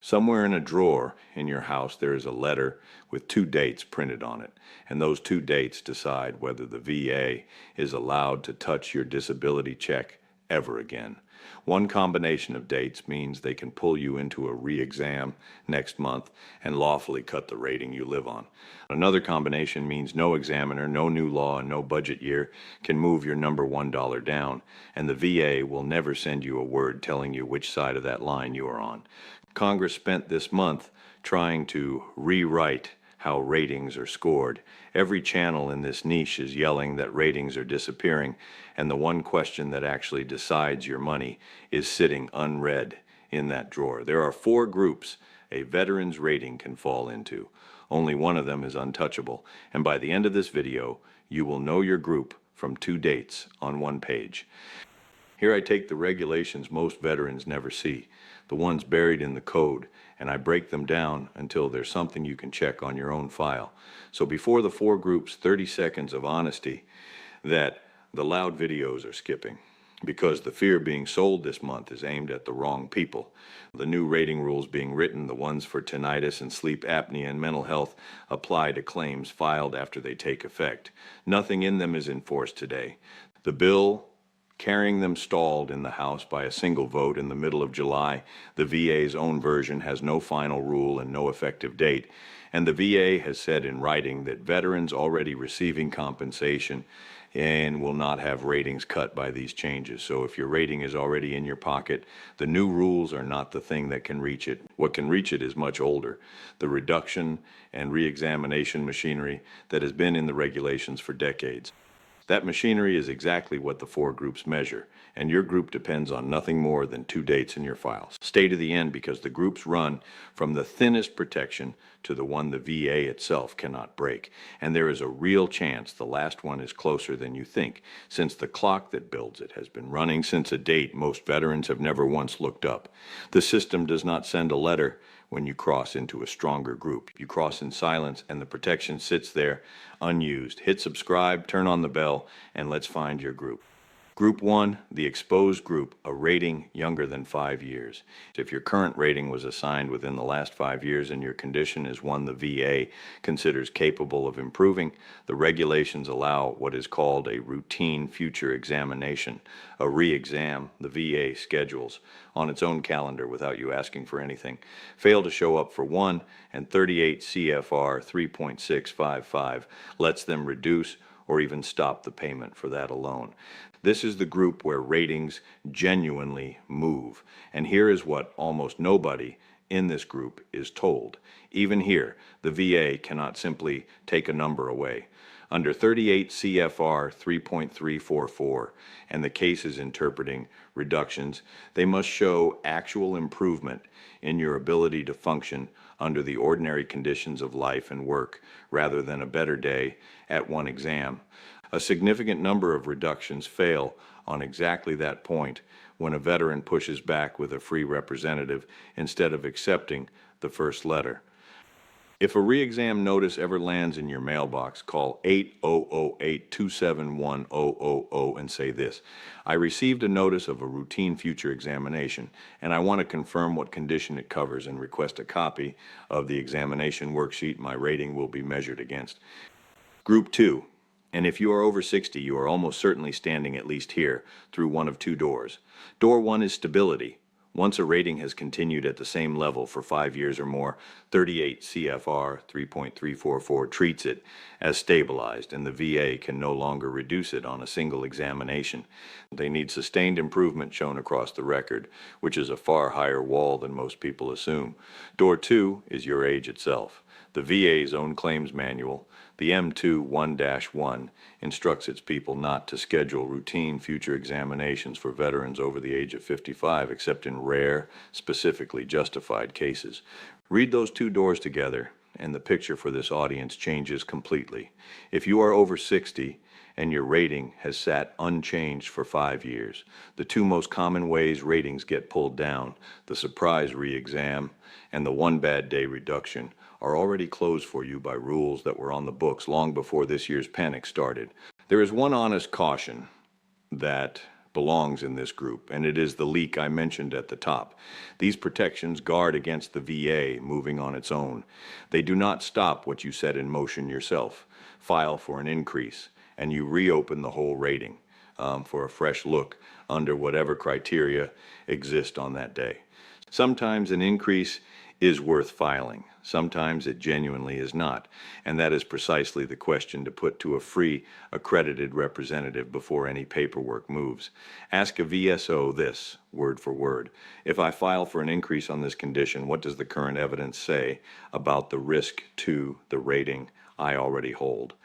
Somewhere in a drawer in your house, there is a letter with two dates printed on it, and those two dates decide whether the VA is allowed to touch your disability check ever again. One combination of dates means they can pull you into a re-exam next month and lawfully cut the rating you live on. Another combination means no examiner, no new law, and no budget year can move your number $1 down, and the VA will never send you a word telling you which side of that line you are on. Congress spent this month trying to rewrite how ratings are scored. Every channel in this niche is yelling that ratings are disappearing, and the one question that actually decides your money is sitting unread in that drawer. There are four groups a veteran's rating can fall into. Only one of them is untouchable, and by the end of this video, you will know your group from two dates on one page. Here I take the regulations most veterans never see, the ones buried in the code, and I break them down until there's something you can check on your own file. So before the four groups, 30 seconds of honesty that the loud videos are skipping, because the fear being sold this month is aimed at the wrong people. The new rating rules being written, the ones for tinnitus and sleep apnea and mental health, apply to claims filed after they take effect. Nothing in them is enforced today. The bill carrying them stalled in the House by a single vote in the middle of July. The VA's own version has no final rule and no effective date. And the VA has said in writing that veterans already receiving compensation and will not have ratings cut by these changes. So if your rating is already in your pocket, the new rules are not the thing that can reach it. What can reach it is much older. The reduction and re-examination machinery that has been in the regulations for decades. That machinery is exactly what the four groups measure, and your group depends on nothing more than two dates in your files. Stay to the end because the groups run from the thinnest protection to the one the VA itself cannot break. And there is a real chance the last one is closer than you think, since the clock that builds it has been running since a date most veterans have never once looked up. The system does not send a letter when you cross into a stronger group. You cross in silence and the protection sits there unused. Hit subscribe, turn on the bell, and let's find your group. Group 1, the exposed group, a rating younger than 5 years. If your current rating was assigned within the last 5 years and your condition is one the VA considers capable of improving, the regulations allow what is called a routine future examination, a re-exam the VA schedules on its own calendar without you asking for anything. Fail to show up for one, and 38 CFR 3.655 lets them reduce or even stop the payment for that alone. This is the group where ratings genuinely move. And here is what almost nobody in this group is told. Even here, the VA cannot simply take a number away. Under 38 CFR 3.344 and the cases interpreting reductions, they must show actual improvement in your ability to function under the ordinary conditions of life and work rather than a better day at one exam. A significant number of reductions fail on exactly that point when a veteran pushes back with a free representative instead of accepting the first letter. If a re-exam notice ever lands in your mailbox, call 8008-271-000 and say this: I received a notice of a routine future examination, and I want to confirm what condition it covers and request a copy of the examination worksheet my rating will be measured against. Group 2. And if you are over 60, you are almost certainly standing at least here through one of two doors. Door 1 is stability. Once a rating has continued at the same level for 5 years or more, 38 CFR 3.344 treats it as stabilized, and the VA can no longer reduce it on a single examination. They need sustained improvement shown across the record, which is a far higher wall than most people assume. Door 2 is your age itself. The VA's own claims manual, the M2 1-1, instructs its people not to schedule routine future examinations for veterans over the age of 55 except in rare, specifically justified cases. Read those two doors together, and the picture for this audience changes completely. If you are over 60 and your rating has sat unchanged for 5 years, the two most common ways ratings get pulled down, the surprise re-exam and the one bad day reduction, are already closed for you by rules that were on the books long before this year's panic started. There is one honest caution that belongs in this group, and it is the leak I mentioned at the top. These protections guard against the VA moving on its own. They do not stop what you set in motion yourself. File for an increase, and you reopen the whole rating for a fresh look under whatever criteria exist on that day. Sometimes an increase is worth filing. Sometimes it genuinely is not. And that is precisely the question to put to a free, accredited representative before any paperwork moves. Ask a VSO this, word for word. If I file for an increase on this condition, what does the current evidence say about the risk to the rating I already hold?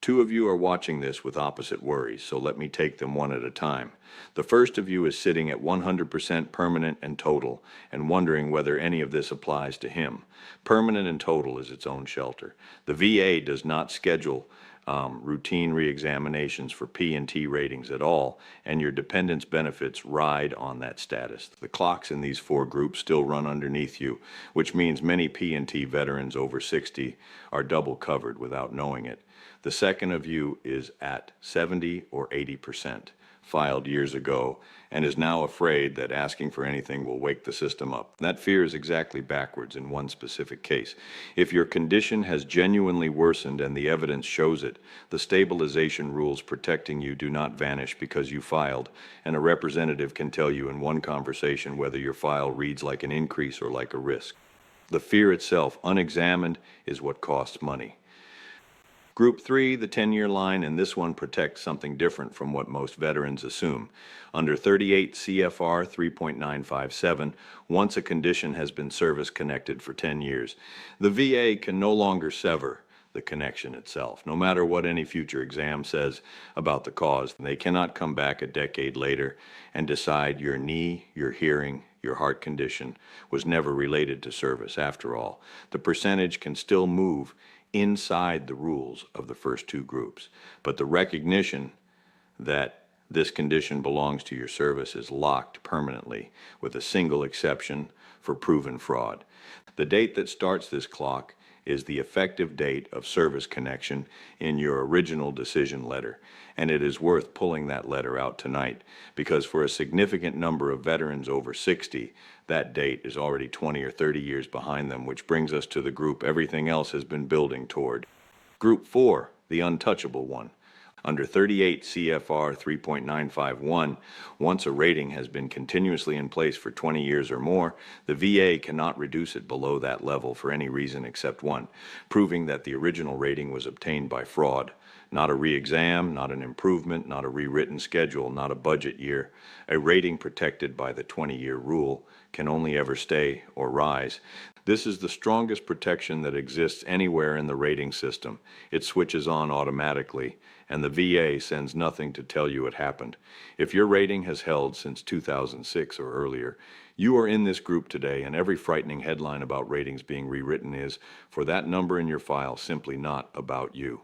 Two of you are watching this with opposite worries, so let me take them one at a time. The first of you is sitting at 100% permanent and total and wondering whether any of this applies to him. Permanent and total is its own shelter. The VA does not schedule routine reexaminations for P&T ratings at all, and your dependents' benefits ride on that status. The clocks in these four groups still run underneath you, which means many P&T veterans over 60 are double covered without knowing it. The second of you is at 70 or 80%, filed years ago, and is now afraid that asking for anything will wake the system up. That fear is exactly backwards in one specific case. If your condition has genuinely worsened and the evidence shows it, the stabilization rules protecting you do not vanish because you filed, and a representative can tell you in one conversation whether your file reads like an increase or like a risk. The fear itself, unexamined, is what costs money. Group 3, the 10-year line, and this one protects something different from what most veterans assume. Under 38 CFR 3.957, once a condition has been service-connected for 10 years, the VA can no longer sever the connection itself. No matter what any future exam says about the cause, they cannot come back a decade later and decide your knee, your hearing, your heart condition was never related to service after all. The percentage can still move inside the rules of the first two groups, but the recognition that this condition belongs to your service is locked permanently, with a single exception for proven fraud. The date that starts this clock is the effective date of service connection in your original decision letter, and it is worth pulling that letter out tonight, because for a significant number of veterans over 60, that date is already 20 or 30 years behind them, which brings us to the group everything else has been building toward. Group 4, the untouchable one. Under 38 CFR 3.951, once a rating has been continuously in place for 20 years or more, the VA cannot reduce it below that level for any reason except one, proving that the original rating was obtained by fraud. Not a re-exam, not an improvement, not a rewritten schedule, not a budget year. A rating protected by the 20-year rule can only ever stay or rise. This is the strongest protection that exists anywhere in the rating system. It switches on automatically, and the VA sends nothing to tell you it happened. If your rating has held since 2006 or earlier, you are in this group today, and every frightening headline about ratings being rewritten is, for that number in your file, simply not about you.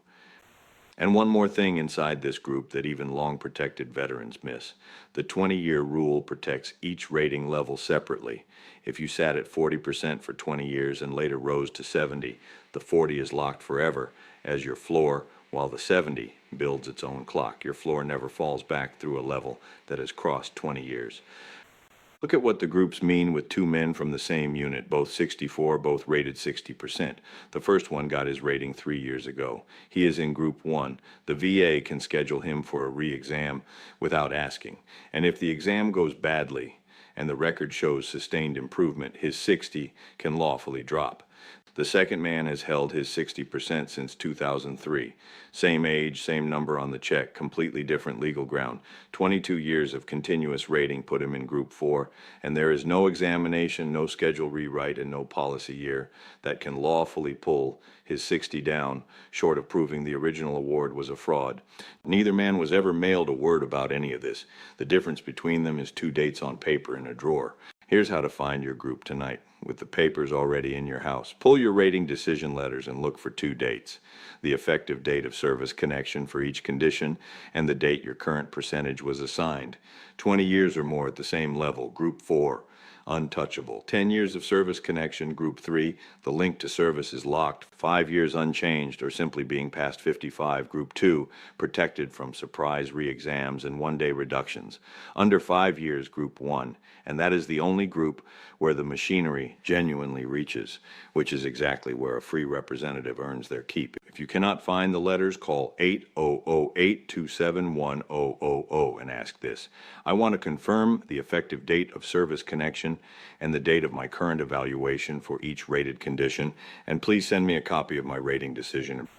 And one more thing inside this group that even long-protected veterans miss. The 20-year rule protects each rating level separately. If you sat at 40% for 20 years and later rose to 70, the 40 is locked forever as your floor, while the 70 builds its own clock. Your floor never falls back through a level that has crossed 20 years. Look at what the groups mean with two men from the same unit, both 64, both rated 60%. The first one got his rating 3 years ago. He is in Group 1. The VA can schedule him for a re-exam without asking. And if the exam goes badly and the record shows sustained improvement, his 60 can lawfully drop. The second man has held his 60% since 2003. Same age, same number on the check, completely different legal ground. 22 years of continuous rating put him in Group 4, and there is no examination, no schedule rewrite, and no policy year that can lawfully pull his 60 down, short of proving the original award was a fraud. Neither man was ever mailed a word about any of this. The difference between them is two dates on paper in a drawer. Here's how to find your group tonight, with the papers already in your house. Pull your rating decision letters and look for two dates: the effective date of service connection for each condition and the date your current percentage was assigned. 20 years or more at the same level, Group 4. untouchable. 10 years of service connection, group 3, the link to service is locked. 5 years unchanged or simply being past 55, group 2, protected from surprise re-exams and one-day reductions. Under 5 years, group 1, and that is the only group where the machinery genuinely reaches, which is exactly where a free representative earns their keep. If you cannot find the letters, call 800-827-1000 and ask this. I want to confirm the effective date of service connection and the date of my current evaluation for each rated condition, and please send me a copy of my rating decision.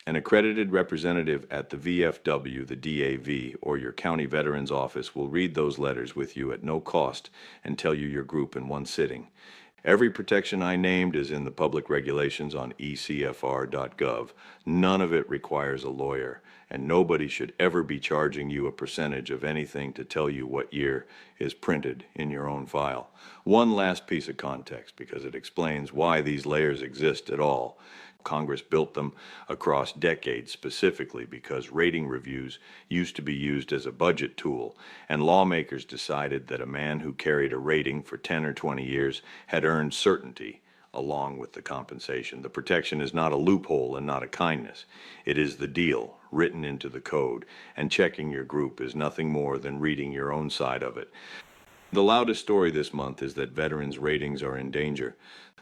An accredited representative at the VFW, the DAV, or your county veterans office will read those letters with you at no cost and tell you your group in one sitting. Every protection I named is in the public regulations on ecfr.gov. None of it requires a lawyer, and nobody should ever be charging you a percentage of anything to tell you what year is printed in your own file. One last piece of context, because it explains why these layers exist at all. Congress built them across decades specifically because rating reviews used to be used as a budget tool, and lawmakers decided that a man who carried a rating for 10 or 20 years had earned certainty along with the compensation. The protection is not a loophole and not a kindness. It is the deal written into the code, and checking your group is nothing more than reading your own side of it. The loudest story this month is that veterans' ratings are in danger.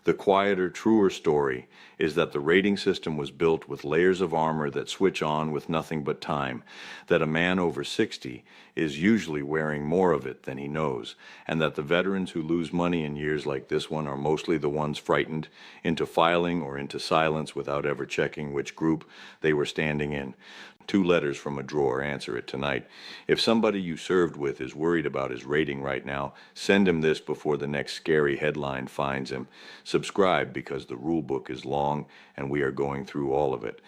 The quieter, truer story is that the rating system was built with layers of armor that switch on with nothing but time, that a man over 60 is usually wearing more of it than he knows, and that the veterans who lose money in years like this one are mostly the ones frightened into filing or into silence without ever checking which group they were standing in. 2 letters from a drawer answer it tonight. If somebody you served with is worried about his rating right now, send him this before the next scary headline finds him. Subscribe because the rule book is long and we are going through all of it.